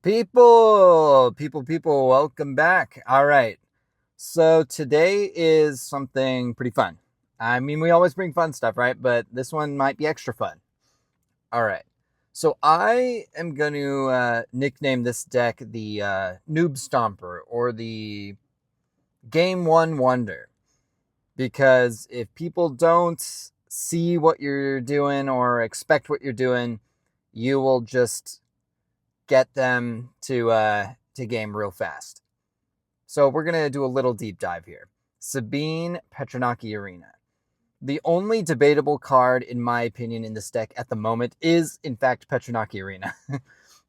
People, welcome back. All right. So today is something pretty fun. I mean, we always bring fun stuff, right? But this one might be extra fun. All right. So I am going to nickname this deck the Noob Stomper or the Game One Wonder. Because if people don't see what you're doing or expect what you're doing, you will just get them to game real fast. So we're gonna do a little deep dive here. Sabine Petranaki Arena. The only debatable card, in my opinion, in this deck at the moment is, in fact, Petranaki Arena.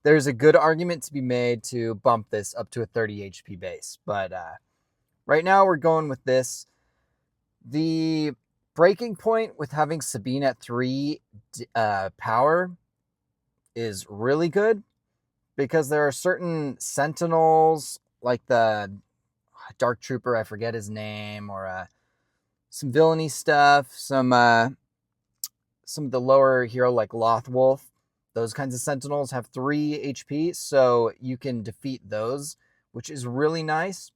There's a good argument to be made to bump this up to a 30 HP base, but right now we're going with this. The breaking point with having Sabine at 3 power is really good, because there are certain sentinels like the Dark Trooper, I forget his name, or some villainy stuff, some of the lower hero like Lothwolf. Those kinds of sentinels have 3 HP, so you can defeat those, which is really nice.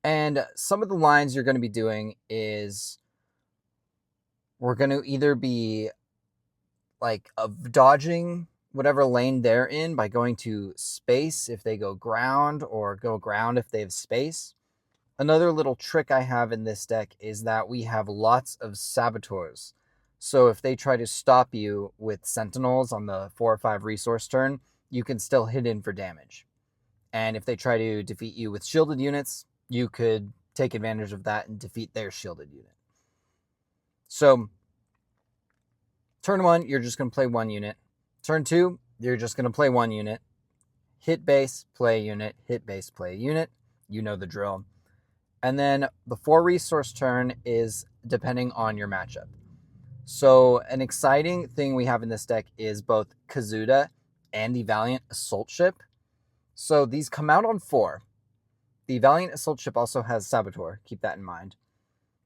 And some of the lines you're going to be doing is we're going to either be like dodging whatever lane they're in by going to space if they go ground, or go ground if they have space. Another little trick I have in this deck is that we have lots of saboteurs. So if they try to stop you with sentinels on the 4 or 5 resource turn, you can still hit in for damage. And if they try to defeat you with shielded units, you could take advantage of that and defeat their shielded unit. So turn 1, you're just going to play 1 unit. Turn 2, you're just going to play 1 unit. Hit base, play a unit. Hit base, play a unit. You know the drill. And then the 4 resource turn is depending on your matchup. So an exciting thing we have in this deck is both Kazuda and the Valiant Assault Ship. So these come out on 4. The Valiant Assault Ship also has Saboteur. Keep that in mind.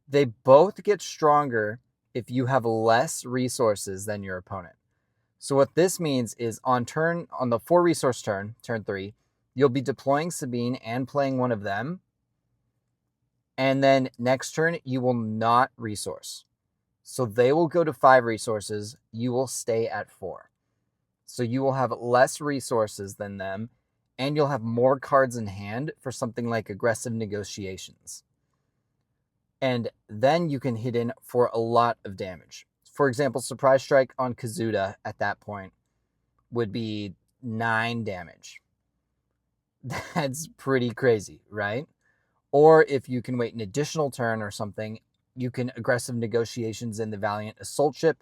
They both get stronger if you have less resources than your opponent. So what this means is on the 4 resource turn, turn 3, you'll be deploying Sabine and playing one of them. And then next turn, you will not resource. So they will go to 5 resources. You will stay at 4. So you will have less resources than them, and you'll have more cards in hand for something like aggressive negotiations. And then you can hit in for a lot of damage. For example, Surprise Strike on Kazuda at that point would be 9 damage. That's pretty crazy, right? Or if you can wait an additional turn or something, you can aggressive negotiations in the Valiant Assault Ship.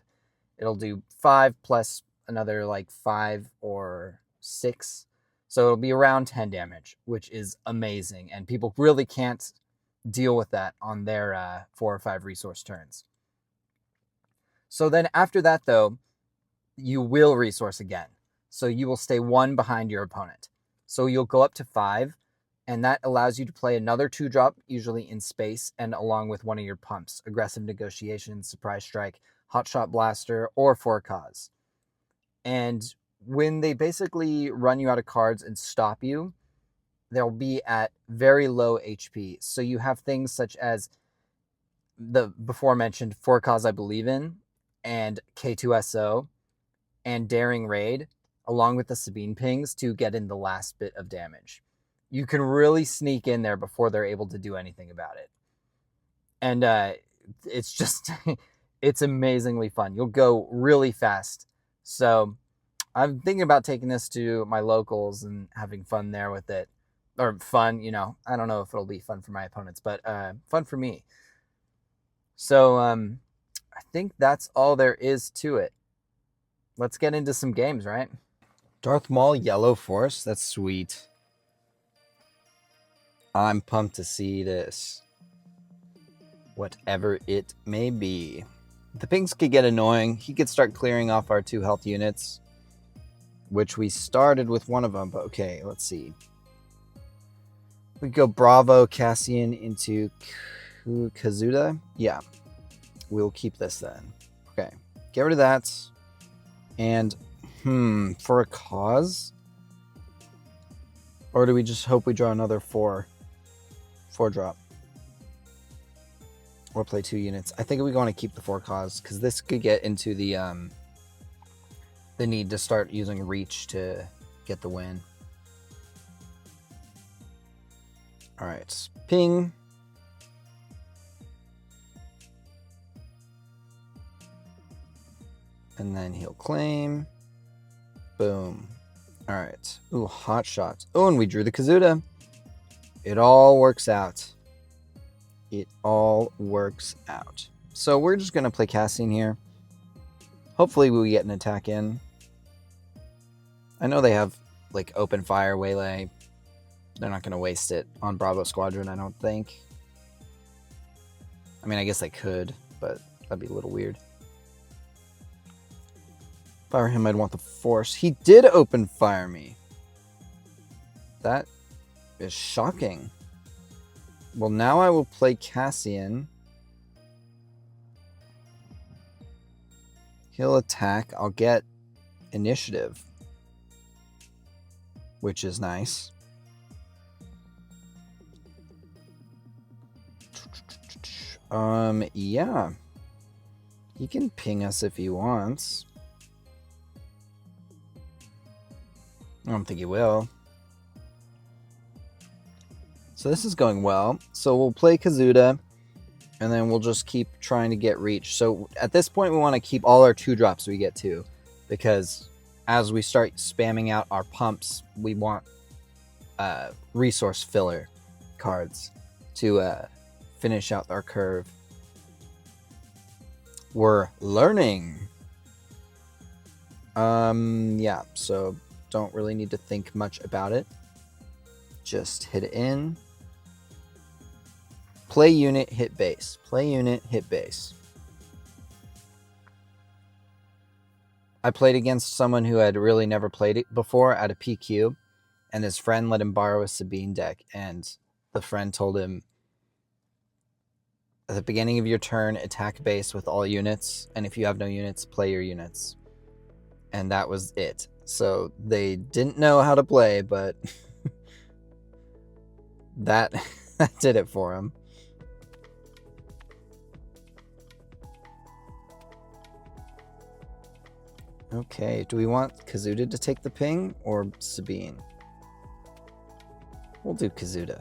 It'll do 5 plus another like 5 or 6. So it'll be around 10 damage, which is amazing. And people really can't deal with that on their 4 or 5 resource turns. So then after that, though, you will resource again. So you will stay 1 behind your opponent. So you'll go up to 5. And that allows you to play another 2-drop, usually in space, and along with one of your pumps. Aggressive Negotiation, Surprise Strike, Hotshot Blaster, or For Cause. And when they basically run you out of cards and stop you, they'll be at very low HP. So you have things such as the before mentioned For Cause I Believe In, and K2SO, and Daring Raid, along with the Sabine Pings to get in the last bit of damage. You can really sneak in there before they're able to do anything about it. And it's just, it's amazingly fun. You'll go really fast. So I'm thinking about taking this to my locals and having fun there with it. Or fun, I don't know if it'll be fun for my opponents, but fun for me. So I think that's all there is to it. Let's get into some games, right? Darth Maul Yellow Force, that's sweet. I'm pumped to see this. Whatever it may be. The pings could get annoying. He could start clearing off our 2 health units, which we started with one of them, but okay, let's see. We go Bravo Cassian into Kazuda. Yeah, we'll keep this then. Okay, get rid of that. And, for a cause, Or do we just hope we draw another 4 drop? Or play 2 units. I think we want to keep the 4 cause, because this could get into the need to start using reach to get the win. Alright, ping. And then he'll claim. Boom. Alright. Ooh, hot shots. Oh, and we drew the Kazuda. It all works out. It all works out. So we're just going to play Cassian here. Hopefully we get an attack in. I know they have like open fire, waylay. They're not going to waste it on Bravo Squadron, I don't think. I mean, I guess they could, but that'd be a little weird. If I were him, I'd want the force. He did open fire me. That is shocking. Well, now I will play Cassian. He'll attack. I'll get initiative, which is nice. Yeah. He can ping us if he wants. I don't think he will. So this is going well. So we'll play Kazuda, and then we'll just keep trying to get reach. So at this point, we want to keep all our 2 drops we get to, because as we start spamming out our pumps, we want resource filler cards to finish out our curve. We're learning. Yeah, so don't really need to think much about it. Just hit it in. Play unit, hit base. Play unit, hit base. I played against someone who had really never played it before at a PQ, and his friend let him borrow a Sabine deck, and the friend told him, at the beginning of your turn, attack base with all units, and if you have no units, play your units. And that was it. So they didn't know how to play, but that did it for him. Okay, do we want Kazuda to take the ping or Sabine? We'll do Kazuda.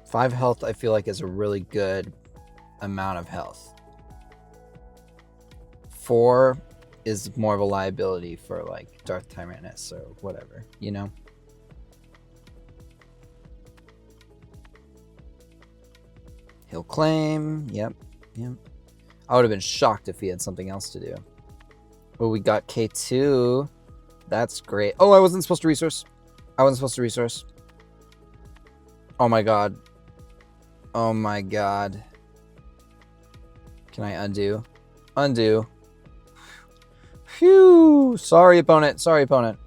Five health, I feel like, is a really good amount of health. 4 is more of a liability for like Darth Tyrannus or whatever, you know? He'll claim. Yep. I would have been shocked if he had something else to do. Oh, we got K2. That's great. Oh, I wasn't supposed to resource. Oh my god. Oh my god. Can I undo? Undo. Phew. Sorry, opponent. Sorry, opponent.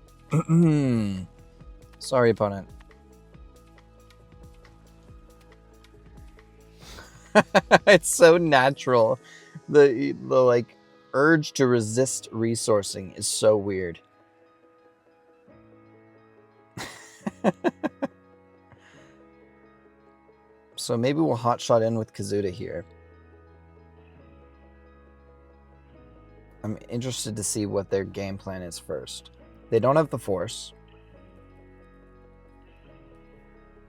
It's so natural. The like urge to resist resourcing is so weird. So maybe we'll hotshot in with Kazuda here. I'm interested to see what their game plan is first. They don't have the force.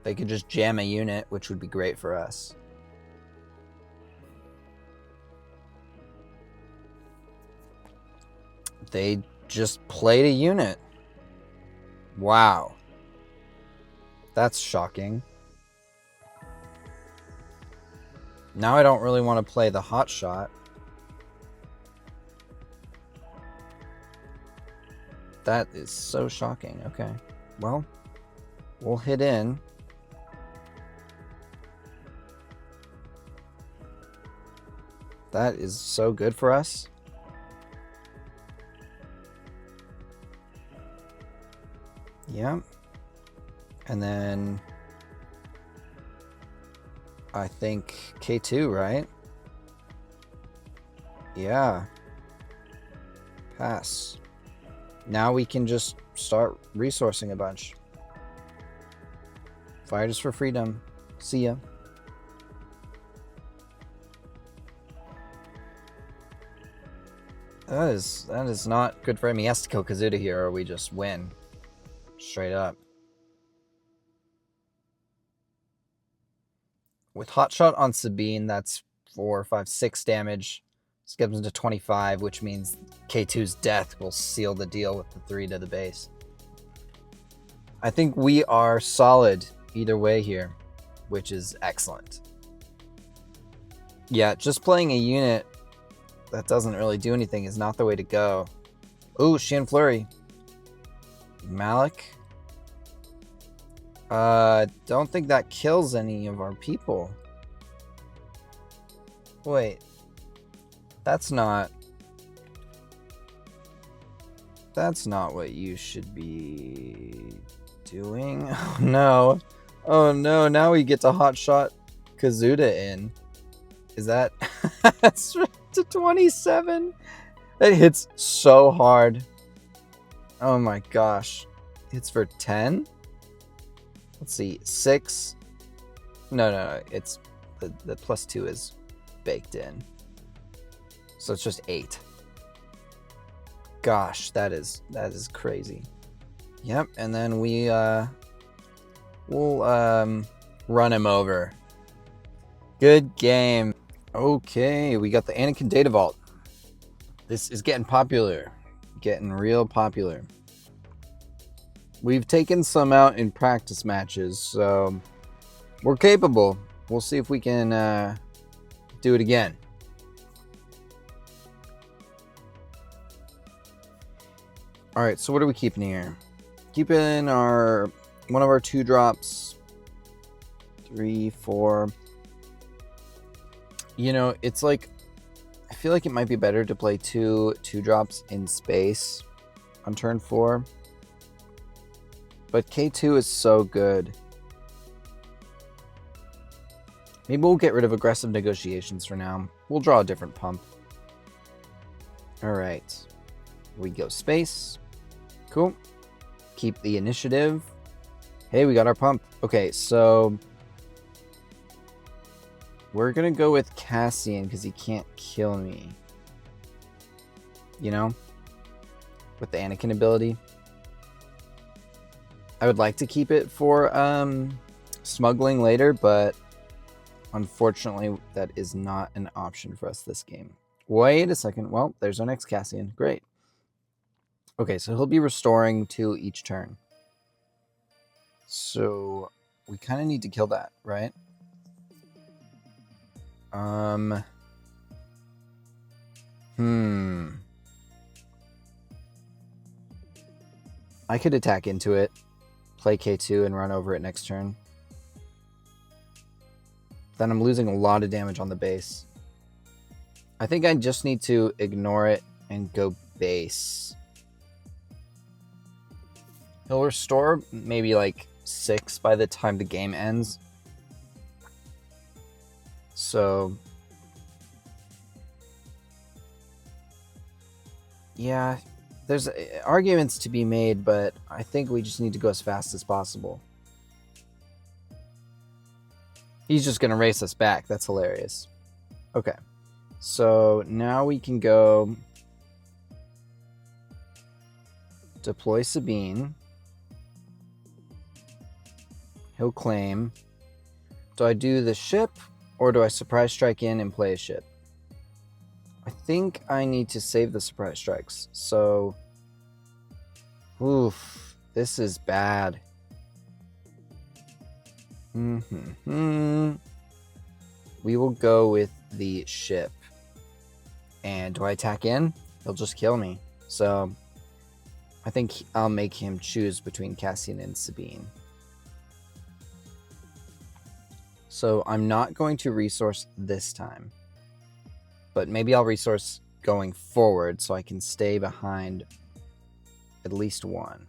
They could just jam a unit, which would be great for us. They just played a unit. Wow. That's shocking. Now I don't really want to play the hot shot. That is so shocking. Okay. Well, we'll hit in. That is so good for us. Yeah. And then I think K2, right? Yeah. Pass. Now we can just start resourcing a bunch. Fighters for freedom. See ya. That is not good for him. He has to kill Kazuda here or we just win. Straight up. With Hot Shot on Sabine, that's 4, 5, 6 damage. This gets him to 25, which means K2's death will seal the deal with the 3 to the base. I think we are solid either way here, which is excellent. Yeah, just playing a unit that doesn't really do anything is not the way to go. Ooh, Shan Flurry. Malik. Don't think that kills any of our people. Wait. That's not what you should be doing. Oh no. Oh no, now we get to hot shot Kazuda in. Is that that's to 27? That hits so hard. Oh my gosh. Hits for 10? Let's see, 6. No, it's the +2 is baked in. So it's just 8. Gosh, that is crazy. Yep, and then we'll run him over. Good game. Okay, we got the Anakin Data Vault. This is getting popular. Getting real popular. We've taken some out in practice matches, so we're capable. We'll see if we can do it again. All right, so what are we keeping here? Keeping one of our 2 drops. 3, 4. You know, it's like I feel like it might be better to play 2 drops in space on turn 4. But K2 is so good. Maybe we'll get rid of aggressive negotiations for now. We'll draw a different pump. Alright. We go space. Cool. Keep the initiative. Hey, we got our pump. Okay, so we're gonna go with Cassian because he can't kill me. You know? With the Anakin ability. I would like to keep it for smuggling later, but unfortunately that is not an option for us this game. Wait a second. Well, there's our next Cassian. Great. Okay, so he'll be restoring 2 each turn. So we kind of need to kill that, right? I could attack into it, play K2, and run over it next turn. Then I'm losing a lot of damage on the base. I think I just need to ignore it and go base. He'll restore maybe like 6 by the time the game ends. So yeah, there's arguments to be made, but I think we just need to go as fast as possible. He's just going to race us back. That's hilarious. Okay. So now we can go deploy Sabine. He'll claim. Do I do the ship or do I surprise strike in and play a ship? I think I need to save the surprise strikes. So, oof, this is bad. We will go with the ship. And do I attack in? He'll just kill me. So, I think I'll make him choose between Cassian and Sabine. So, I'm not going to resource this time. But maybe I'll resource going forward so I can stay behind at least one.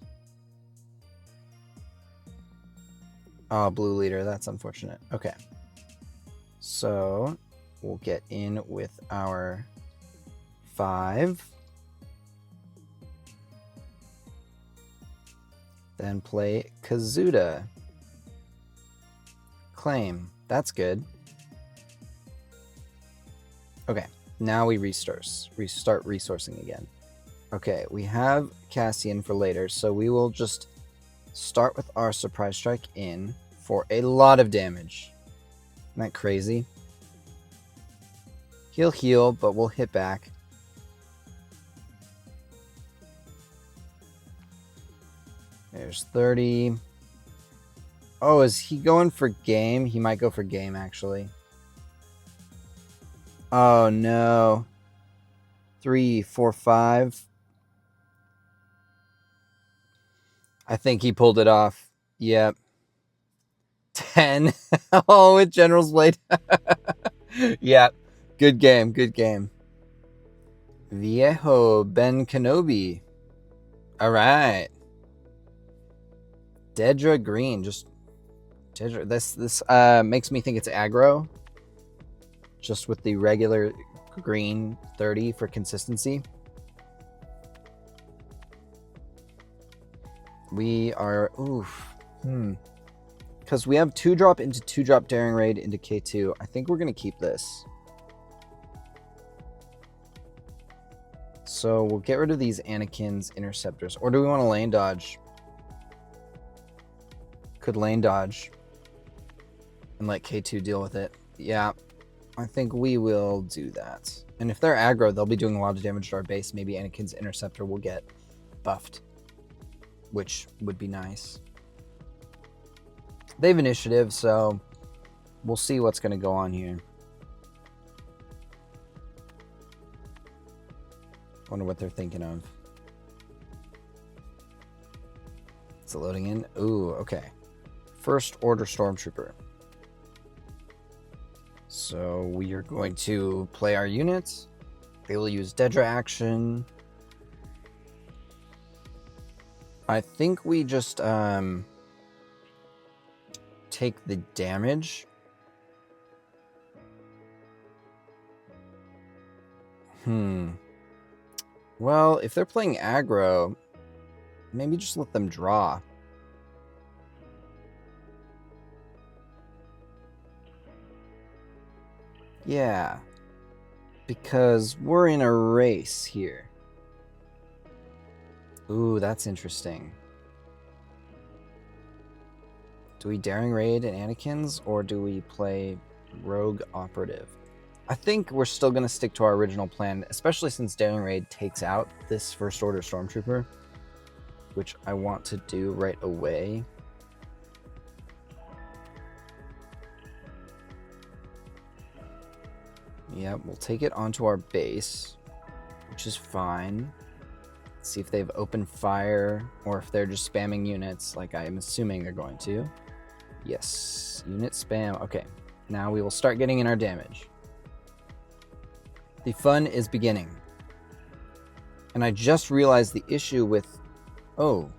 Oh, blue leader. That's unfortunate. Okay. So we'll get in with our 5. Then play Kazuda. Claim. That's good. Okay, now we restart resourcing again. Okay, we have Cassian for later, so we will just start with our Surprise Strike in for a lot of damage. Isn't that crazy? He'll heal, but we'll hit back. There's 30. Oh, is he going for game? He might go for game, actually. Oh, no. 3, 4, 5. I think he pulled it off. Yep. 10. Oh, with General's Blade. Yep. Good game. Good game. Viejo Ben Kenobi. All right. Dedra Green. Just Dedra. This makes me think it's aggro. Just with the regular green 30 for consistency. We are because we have 2-drop into 2-drop Daring Raid into K2. I think we're gonna keep this. So we'll get rid of these Anakin's interceptors. Or do we want to lane dodge? Could lane dodge and let K2 deal with it. Yeah, I think we will do that. And if they're aggro, they'll be doing a lot of damage to our base. Maybe Anakin's interceptor will get buffed, which would be nice. They have initiative, so we'll see what's going to go on here. Wonder what they're thinking of. Is it loading in? Ooh, okay. First Order Stormtrooper. So we are going to play our units. They will use Dedra action. I think we just take the damage. Well, if they're playing aggro, maybe just let them draw. Yeah, because we're in a race here. Ooh, that's interesting. Do we Daring Raid and Anakin's, or do we play Rogue Operative? I think we're still going to stick to our original plan, especially since Daring Raid takes out this First Order Stormtrooper, which I want to do right away. Yeah, we'll take it onto our base, which is fine. Let's see if they have open fire or if they're just spamming units like I'm assuming they're going to. Yes, unit spam. Okay, now we will start getting in our damage. The fun is beginning. And I just realized the issue with... Oh.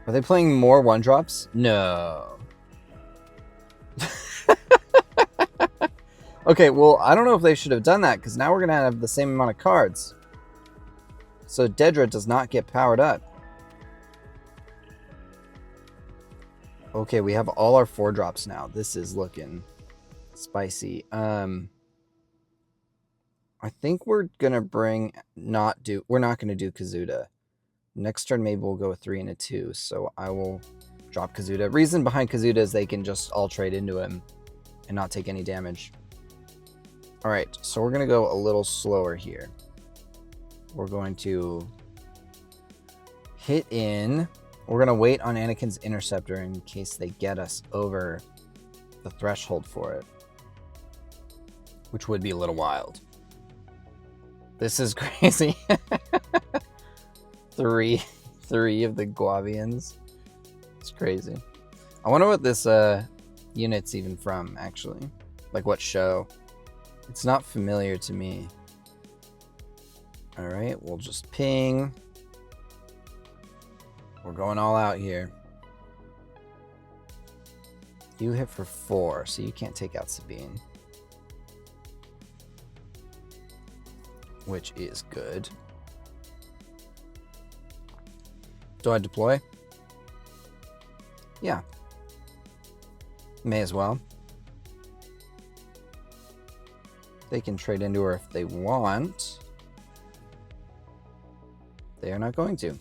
Are they playing more 1-drops? No. Okay, well, I don't know if they should have done that, because now we're going to have the same amount of cards. So Dedra does not get powered up. Okay, we have all our 4-drops now. This is looking spicy. I think we're going to we're not going to do Kazuda. Next turn, maybe we'll go with 3 and a 2, so I will drop Kazuda. Reason behind Kazuda is they can just all trade into him and not take any damage. All right, so we're going to go a little slower here. We're going to hit in. We're going to wait on Anakin's interceptor in case they get us over the threshold for it, which would be a little wild. This is crazy. three of the Guavians. It's crazy. I wonder what this unit's even from, actually. Like what show. It's not familiar to me. Alright, we'll just ping. We're going all out here. You hit for 4, so you can't take out Sabine. which is good. Do I deploy? Yeah. May as well. They can trade into her if they want. They are not going to.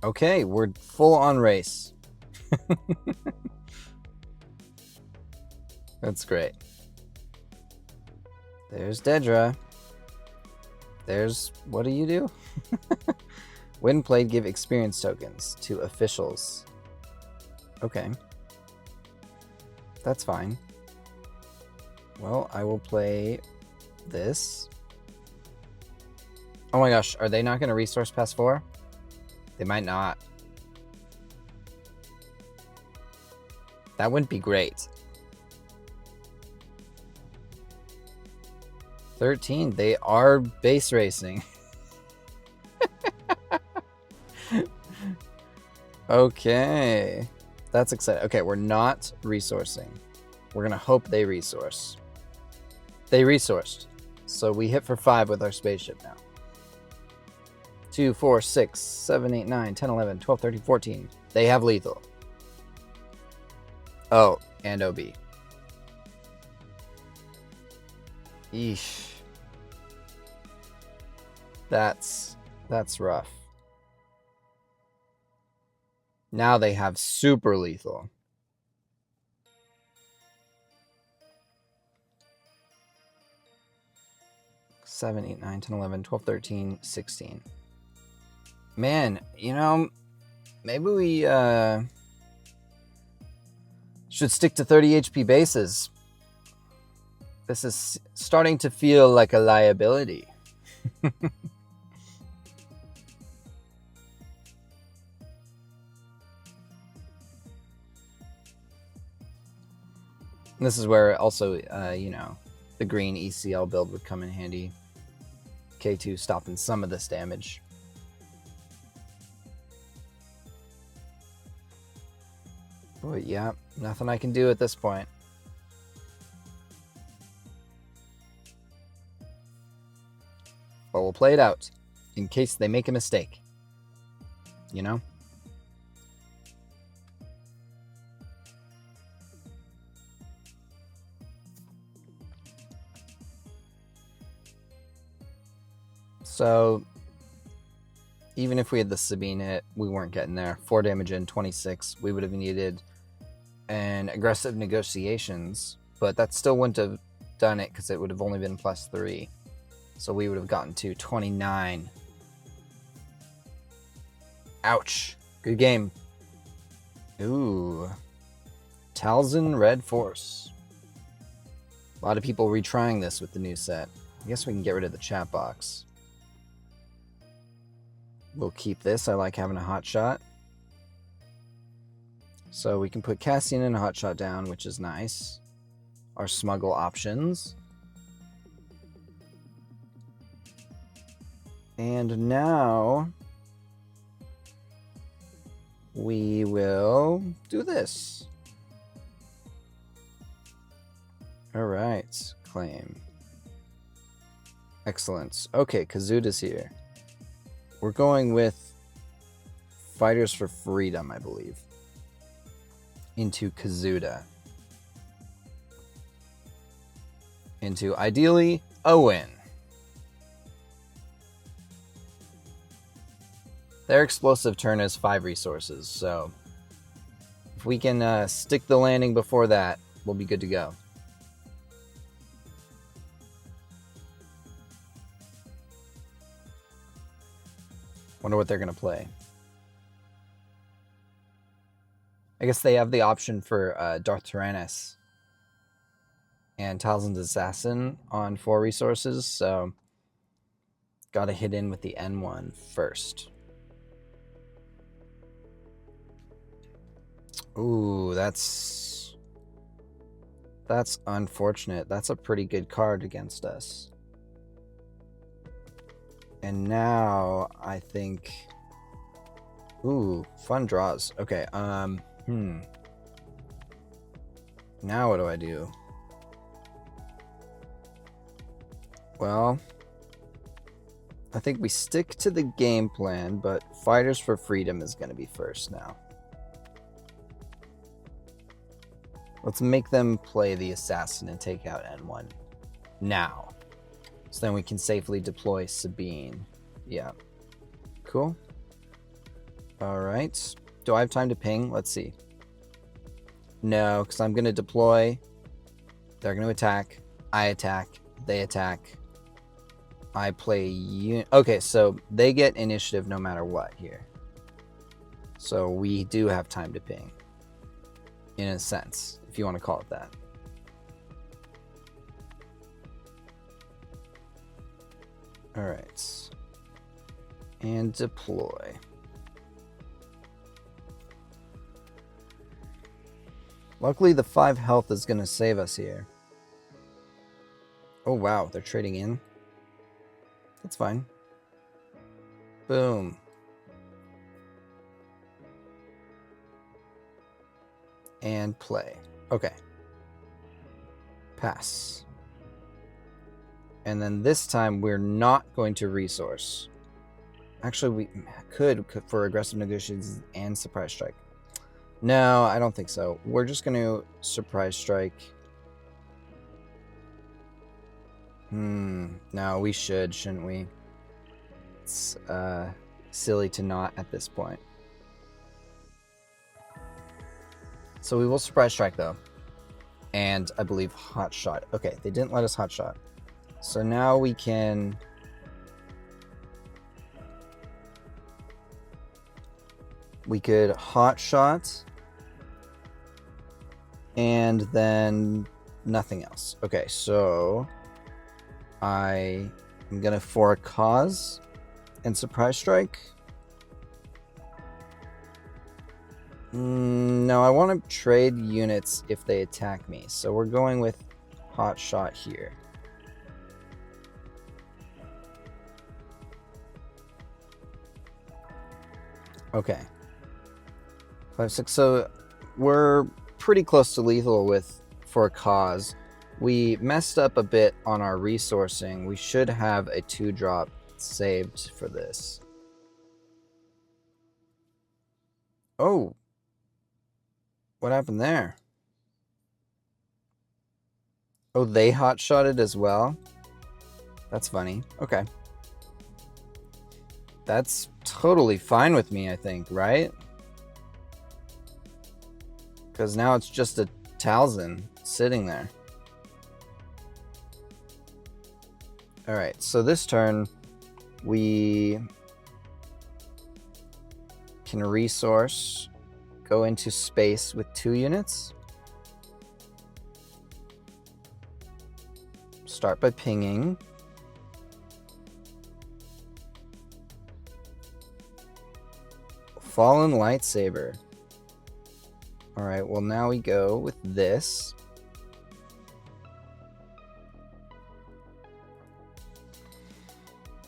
Okay, we're full on race. That's great. There's Dedra. There's... what do you do? When played, give experience tokens to officials. Okay. That's fine. Well, I will play this. Oh my gosh, are they not going to resource past 4? They might not. That wouldn't be great. 13, they are base racing. Okay. That's exciting. Okay, we're not resourcing. We're going to hope they resource. They resourced. So we hit for 5 with our spaceship now. 2, 4, 6, 7, 8, 9, 10, 11, 12, 13, 14. They have lethal. Oh, and OB. Eesh. That's rough. Now they have super lethal. Seven, 8, 9, 10, 11, 12, 13, 16. Man, you know, maybe we should stick to 30 HP bases. This is starting to feel like a liability. This is where also, you know, the green ECL build would come in handy. K2 stopping some of this damage. But yeah, nothing I can do at this point. But we'll play it out in case they make a mistake. You know? So, even if we had the Sabine hit, we weren't getting there. 4 damage in, 26. We would have needed an aggressive negotiations, but that still wouldn't have done it because it would have only been +3. So we would have gotten to 29. Ouch. Good game. Ooh. Talzin Red Force. A lot of people retrying this with the new set. I guess we can get rid of the chat box. We'll keep this. I like having a hot shot. So we can put Cassian and a hot shot down, which is nice. Our smuggle options. And now we will do this. All right, claim. Excellent. Okay, Kazuda's here. We're going with Fighters for Freedom, I believe. Into Kazuda. Into, ideally, a win. Their explosive turn is 5 resources, so if we can stick the landing before that, we'll be good to go. Wonder what they're going to play. I guess they have the option for Darth Tyrannus and Talzin's Assassin on 4 resources, so gotta hit in with the N1 first. Ooh, that's unfortunate. That's a pretty good card against us. And now I think, ooh, fun draws. Okay, now what do I do? Well, I think we stick to the game plan, but Fighters for Freedom is going to be first now. Let's make them play the assassin and take out N1 now. So then we can safely deploy Sabine. Yeah. Cool. All right. Do I have time to ping? Let's see. No, because I'm going to deploy. They're going to attack. I attack. They attack. I play... Okay, so they get initiative no matter what here. So we do have time to ping. In a sense, if you want to call it that. All right. And deploy. Luckily, the 5 health is going to save us here. Oh, wow. They're trading in. That's fine. Boom. And play. Okay. Pass. And then this time, we're not going to resource. Actually, we could for aggressive negotiations and surprise strike. No, I don't think so. We're just going to surprise strike. No, we shouldn't we? It's silly to not at this point. So we will surprise strike though. And I believe hot shot. Okay, they didn't let us hot shot. So now we can... We could hot shot and then nothing else. Okay, so I am gonna for a cause and surprise strike. No, I want to trade units if they attack me. So we're going with hot shot here. Okay. 5, 6. So we're pretty close to lethal with for a cause. We messed up a bit on our resourcing. We should have a 2-drop saved for this. Oh. What happened there? Oh, they hot-shotted as well? That's funny. Okay. That's totally fine with me, I think, right? Because now it's just a Talzin sitting there. Alright, so this turn, we can resource, go into space with 2 units. Start by pinging. Fallen Lightsaber. Alright, well now we go with this.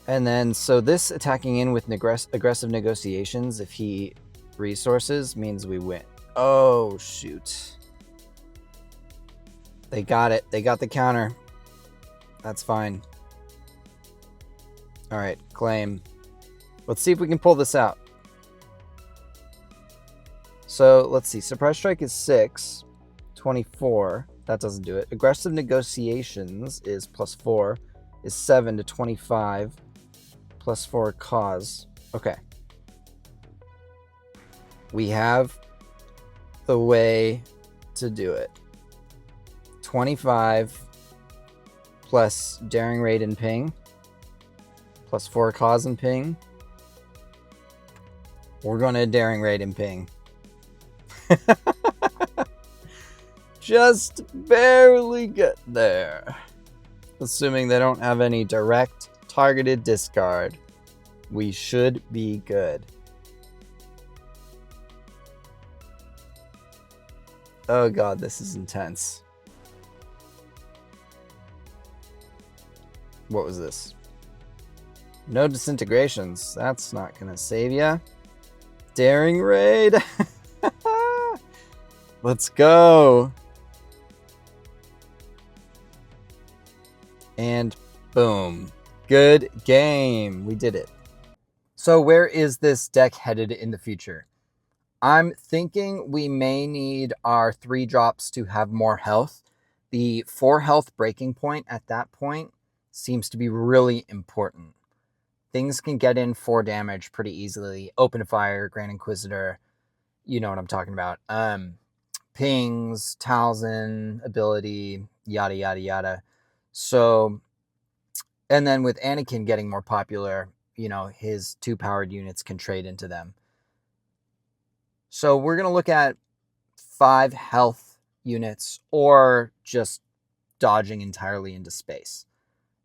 And then, so this attacking in with aggressive negotiations, if he resources, means we win. Oh, shoot. They got it. They got the counter. That's fine. Alright, claim. Let's see if we can pull this out. So, let's see. Surprise strike is 6. 24. That doesn't do it. Aggressive negotiations is +4. Is 7 to 25. +4 cause. Okay. We have the way to do it. 25 plus daring raid and ping. +4 cause and ping. We're going to daring raid and ping. Just barely get there. Assuming they don't have any direct targeted discard, we should be good. Oh god, this is intense. What was this? No disintegrations. That's not gonna save ya. Daring raid. Let's go. And boom. Good game. We did it. So where is this deck headed in the future? I'm thinking we may need our 3 drops to have more health. The 4 health breaking point at that point seems to be really important. Things can get in 4 damage pretty easily. Open Fire, Grand Inquisitor, you know what I'm talking about. Pings, Talzin, ability, yada, yada, yada. So, and then with Anakin getting more popular, you know, his 2 powered units can trade into them. So we're going to look at 5 health units or just dodging entirely into space.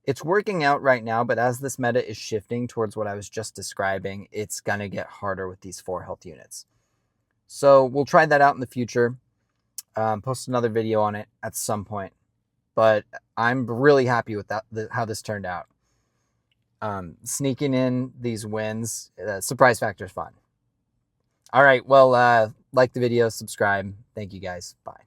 It's working out right now, but as this meta is shifting towards what I was just describing, it's going to get harder with these 4 health units. So we'll try that out in the future. Post another video on it at some point. But I'm really happy with that, how this turned out. Sneaking in these wins, surprise factor is fun. All right, well, like the video, subscribe. Thank you guys. Bye.